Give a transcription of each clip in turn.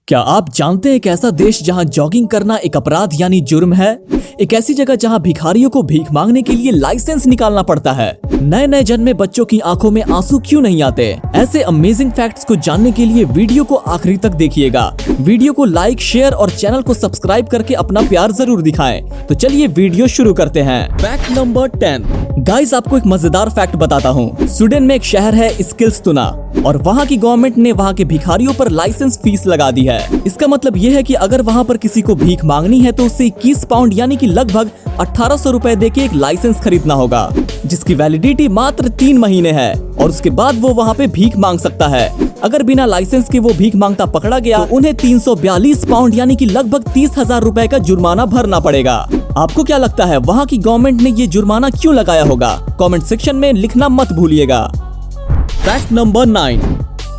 क्या आप जानते हैं एक ऐसा देश जहां जॉगिंग करना एक अपराध यानी जुर्म है? एक ऐसी जगह जहां भिखारियों को भीख मांगने के लिए लाइसेंस निकालना पड़ता है। नए नए जन्मे बच्चों की आंखों में आंसू क्यों नहीं आते? ऐसे अमेजिंग फैक्ट्स को जानने के लिए वीडियो को आखिरी तक देखिएगा। वीडियो को लाइक, शेयर और चैनल को सब्सक्राइब करके अपना प्यार जरूर दिखाएं। तो चलिए वीडियो शुरू करते हैं। Fact number 10। गाइस, आपको एक मजेदार फैक्ट बताता हूँ। स्वीडन में एक शहर है स्किल्सतुना और वहाँ की गवर्नमेंट ने वहाँ के भिखारियों पर लाइसेंस फीस लगा दी है। इसका मतलब ये है कि अगर वहाँ पर किसी को भीख मांगनी है तो उससे 21 पाउंड यानी कि लगभग 1800 रुपए देके एक लाइसेंस खरीदना होगा, जिसकी वैलिडिटी मात्र 3 महीने है और उसके बाद वो वहाँ पे भीख मांग सकता है। अगर बिना लाइसेंस के वो भीख मांगता पकड़ा गया तो उन्हें 342 पाउंड यानी कि लगभग 30,000 रुपए का जुर्माना भरना पड़ेगा। आपको क्या लगता है वहाँ की गवर्नमेंट ने ये जुर्माना क्यों लगाया होगा? कमेंट सेक्शन में लिखना मत भूलिएगा। Fact number 9।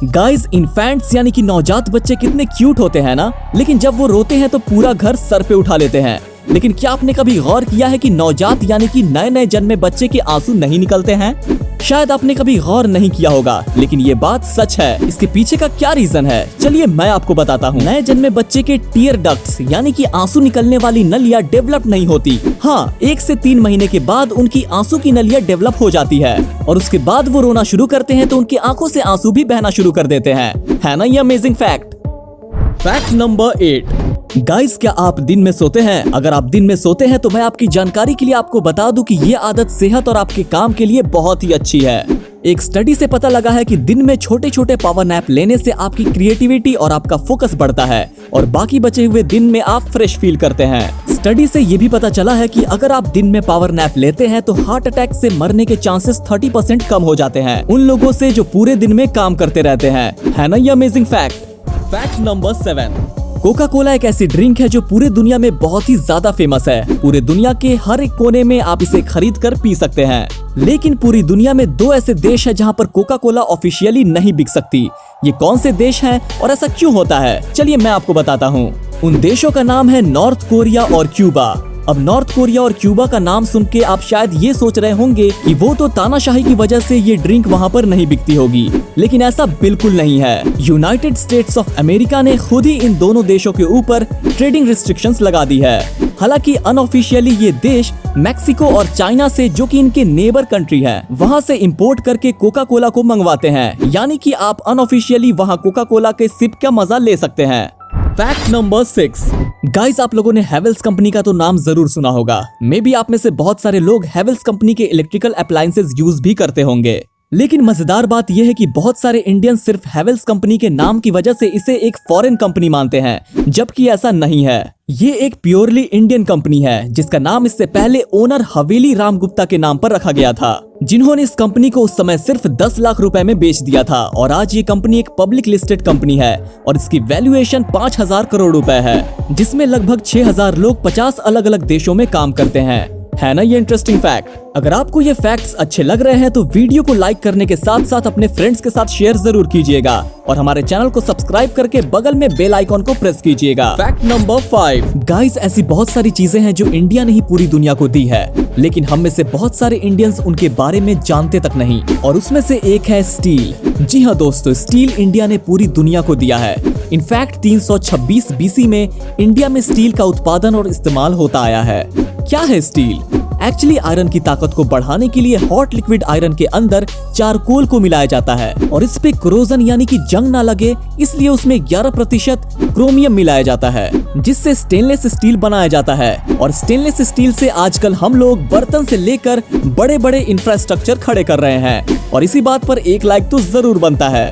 गाइस, इन्फेंट्स यानी कि नवजात बच्चे कितने क्यूट होते हैं ना, लेकिन जब वो रोते हैं तो पूरा घर सर पे उठा लेते हैं। लेकिन क्या आपने कभी गौर किया है कि नवजात यानी कि नए नए जन्मे बच्चे के आंसू नहीं निकलते हैं? शायद आपने कभी गौर नहीं किया होगा, लेकिन ये बात सच है। इसके पीछे का क्या रीजन है, चलिए मैं आपको बताता हूँ। नए जन्मे बच्चे के टीयर डक्ट्स यानी कि आंसू निकलने वाली नलियाँ डेवलप नहीं होती। हाँ, 1 से 3 महीने के बाद उनकी आंसू की नलियाँ डेवलप हो जाती है और उसके बाद वो रोना शुरू करते हैं तो उनकी आंखों से आंसू भी बहना शुरू कर देते हैं। है ना ये amazing fact? Fact number 8। Guys, क्या आप दिन में सोते हैं? अगर आप दिन में सोते हैं तो मैं आपकी जानकारी के लिए आपको बता दूं कि ये आदत सेहत और आपके काम के लिए बहुत ही अच्छी है। एक स्टडी से पता लगा है कि दिन में छोटे छोटे पावर नैप लेने से आपकी क्रिएटिविटी और आपका फोकस बढ़ता है और बाकी बचे हुए दिन में आप फ्रेश फील करते हैं। स्टडी से ये भी पता चला है कि अगर आप दिन में पावर नैप लेते हैं तो हार्ट अटैक से मरने के चांसेस 30% कम हो जाते हैं उन लोगों से जो पूरे दिन में काम करते रहते हैं। है ना ये amazing fact? Fact number 7। Coca Cola एक ऐसी ड्रिंक है जो पूरे दुनिया में बहुत ही ज्यादा फेमस है। पूरे दुनिया के हर एक कोने में आप इसे खरीद कर पी सकते हैं, लेकिन पूरी दुनिया में 2 ऐसे देश हैं जहां पर कोका कोला ऑफिशियली नहीं बिक सकती। ये कौन से देश हैं और ऐसा क्यों होता है? चलिए मैं आपको बताता हूँ। उन देशों का नाम है नॉर्थ कोरिया और क्यूबा। अब नॉर्थ कोरिया और क्यूबा का नाम सुन के आप शायद ये सोच रहे होंगे कि वो तो तानाशाही की वजह से ये ड्रिंक वहाँ पर नहीं बिकती होगी, लेकिन ऐसा बिल्कुल नहीं है। यूनाइटेड स्टेट्स ऑफ अमेरिका ने खुद ही इन दोनों देशों के ऊपर ट्रेडिंग रिस्ट्रिक्शंस लगा दी है। हालांकि अनऑफिशियली ये देश मैक्सिको और चाइना से, जो कि इनके नेबर कंट्री है, वहाँ से इंपोर्ट करके कोका कोला को मंगवाते हैं, यानी कि आप अनऑफिशियली वहाँ कोका कोला के सिप का मजा ले सकते हैं। Fact number 6। गाइस, आप लोगों ने हेवेल्स कंपनी का तो नाम जरूर सुना होगा। मे बी आप में से बहुत सारे लोग हेवेल्स कंपनी के इलेक्ट्रिकल अप्लायंसेस यूज भी करते होंगे, लेकिन मजेदार बात यह है कि बहुत सारे इंडियंस सिर्फ हेवेल्स कंपनी के नाम की वजह से इसे एक फॉरेन कंपनी मानते हैं, जबकि ऐसा नहीं है। ये एक प्योरली इंडियन कंपनी है जिसका नाम इससे पहले ओनर हवेली राम गुप्ता के नाम पर रखा गया था, जिन्होंने इस कंपनी को उस समय सिर्फ 10 लाख रुपए में बेच दिया था और आज ये कंपनी एक पब्लिक लिस्टेड कंपनी है और इसकी वैल्यूएशन 5000 करोड़ रुपए है, जिसमें लगभग 6000 लोग 50 अलग अलग देशों में काम करते हैं। है ना ये इंटरेस्टिंग फैक्ट? अगर आपको ये फैक्ट्स अच्छे लग रहे हैं तो वीडियो को लाइक करने के साथ साथ अपने फ्रेंड्स के साथ शेयर जरूर कीजिएगा और हमारे चैनल को सब्सक्राइब करके बगल में बेल आइकॉन को प्रेस कीजिएगा। Fact number 5। गाइस, ऐसी बहुत सारी चीजें हैं जो इंडिया ने ही पूरी दुनिया को दी है, लेकिन हम में से बहुत सारे इंडियंस उनके बारे में जानते तक नहीं, और उसमें से एक है स्टील। जी हाँ दोस्तों, स्टील इंडिया ने पूरी दुनिया को दिया है। इनफैक्ट 326 BC में इंडिया में स्टील का उत्पादन और इस्तेमाल होता आया है। क्या है स्टील? एक्चुअली आयरन की ताकत को बढ़ाने के लिए हॉट लिक्विड आयरन के अंदर चारकोल को मिलाया जाता है और इस पे क्रोजन यानी कि जंग ना लगे, इसलिए उसमें 11% क्रोमियम मिलाया जाता है, जिससे स्टेनलेस स्टील बनाया जाता है। और स्टेनलेस स्टील से आजकल हम लोग बर्तन से लेकर बड़े बड़े इंफ्रास्ट्रक्चर खड़े कर रहे हैं और इसी बात पर एक लाइक तो जरूर बनता है।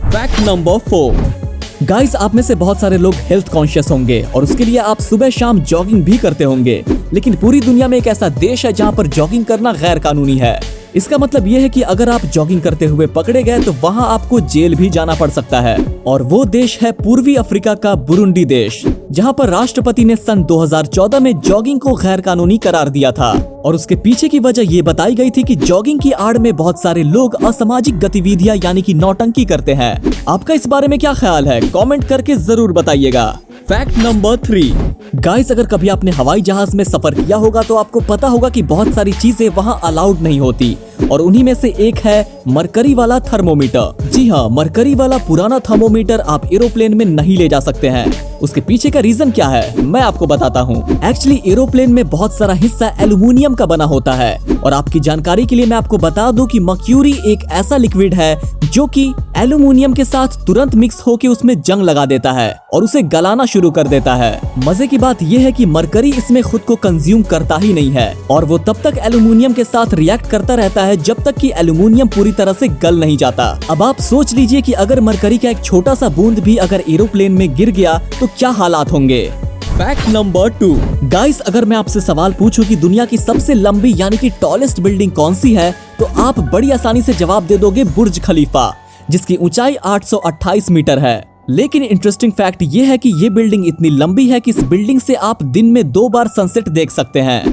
Fact number 4। गाइस, आप में से बहुत सारे लोग हेल्थ कॉन्शियस होंगे और उसके लिए आप सुबह शाम जॉगिंग भी करते होंगे, लेकिन पूरी दुनिया में एक ऐसा देश है जहां पर जॉगिंग करना गैर कानूनी है। इसका मतलब यह है कि अगर आप जॉगिंग करते हुए पकड़े गए तो वहां आपको जेल भी जाना पड़ सकता है, और वो देश है पूर्वी अफ्रीका का बुरुंडी देश, जहां पर राष्ट्रपति ने सन 2014 में जॉगिंग को गैर कानूनी करार दिया था और उसके पीछे की वजह ये बताई गई थी कि जॉगिंग की आड़ में बहुत सारे लोग असामाजिक गतिविधियां यानी कि नौटंकी करते हैं। आपका इस बारे में क्या ख्याल है? कमेंट करके जरूर बताइएगा। Fact number 3। गाइस, अगर कभी आपने हवाई जहाज में सफर किया होगा तो आपको पता होगा कि बहुत सारी चीजें वहाँ अलाउड नहीं होती और उन्हीं में से एक है मरकरी वाला थर्मोमीटर। जी हाँ, मरकरी वाला पुराना थर्मोमीटर आप एरोप्लेन में नहीं ले जा सकते हैं। उसके पीछे का रीजन क्या है मैं आपको बताता हूँ। एक्चुअली एरोप्लेन में बहुत सारा हिस्सा एल्युमिनियम का बना होता है और आपकी जानकारी के लिए मैं आपको बता दूं कि मर्क्यूरी एक ऐसा लिक्विड है जो कि एल्युमिनियम के साथ तुरंत मिक्स होकर उसमें जंग लगा देता है और उसे गलाना शुरू कर देता है। मजे की बात यह है कि मरकरी इसमें खुद को कंज्यूम करता ही नहीं है और वो तब तक एल्युमिनियम के साथ रिएक्ट करता रहता है जब तक कि एल्युमिनियम पूरी तरह से गल नहीं जाता। अब आप सोच लीजिए कि अगर मरकरी का एक छोटा सा बूंद भी अगर एरोप्लेन में गिर गया तो क्या हालात होंगे। Fact number 2। गाइस, अगर मैं आपसे सवाल पूछूं कि दुनिया की सबसे लंबी यानी कि टॉलेस्ट बिल्डिंग कौन सी है तो आप बड़ी आसानी से जवाब दे दोगे बुर्ज खलीफा, जिसकी ऊंचाई 828 मीटर है। लेकिन इंटरेस्टिंग फैक्ट ये है कि ये बिल्डिंग इतनी लंबी है कि इस बिल्डिंग से आप दिन में 2 बार सनसेट देख सकते हैं।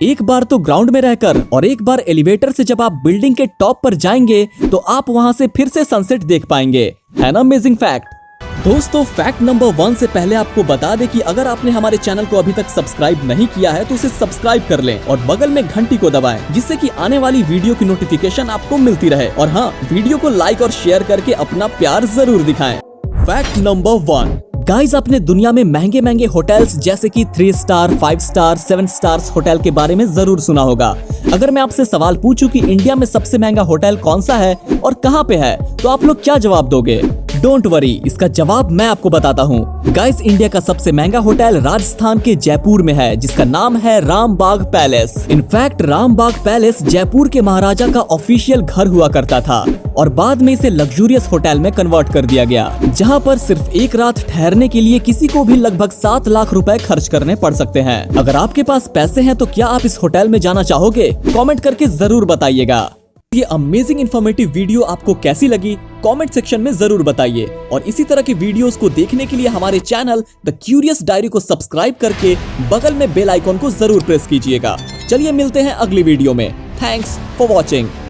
एक बार तो ग्राउंड में रहकर और एक बार एलिवेटर से जब आप बिल्डिंग के टॉप पर जाएंगे तो आप वहां से फिर से सनसेट देख पाएंगे। है ना अमेजिंग फैक्ट। दोस्तों, फैक्ट नंबर 1 से पहले आपको बता दें कि अगर आपने हमारे चैनल को अभी तक सब्सक्राइब नहीं किया है तो उसे सब्सक्राइब कर लें और बगल में घंटी को दबाएं, जिससे कि आने वाली वीडियो की नोटिफिकेशन आपको मिलती रहे। और हाँ, वीडियो को लाइक और शेयर करके अपना प्यार जरूर दिखाएं। Fact number 1। गाइस, आपने दुनिया में महंगे महंगे होटल्स जैसे कि 3 स्टार, 5 स्टार, 7 स्टार्स होटल के बारे में जरूर सुना होगा। अगर मैं आपसे सवाल पूछूं कि इंडिया में सबसे महंगा होटल कौन सा है और कहां पे है तो आप लोग क्या जवाब दोगे? डोंट वरी, इसका जवाब मैं आपको बताता हूँ। गाइस, इंडिया का सबसे महंगा होटल राजस्थान के जयपुर में है, जिसका नाम है Rambagh palace. In fact Rambagh palace Jaipur के महाराजा का ऑफिशियल घर हुआ करता था और बाद में इसे लग्जूरियस होटल में कन्वर्ट कर दिया गया, जहाँ पर सिर्फ एक रात ठहरने के लिए किसी को भी लगभग 7 लाख रुपए खर्च करने पड़ सकते हैं। अगर आपके पास पैसे हैं तो क्या आप इस होटल में जाना चाहोगे? कमेंट करके जरूर बताइएगा। ये अमेजिंग इन्फॉर्मेटिव वीडियो आपको कैसी लगी कमेंट सेक्शन में जरूर बताइए और इसी तरह की वीडियोस को देखने के लिए हमारे चैनल द क्यूरियस डायरी को सब्सक्राइब करके बगल में बेल आइकॉन को जरूर प्रेस कीजिएगा। चलिए मिलते हैं अगली वीडियो में। Thanks for watching.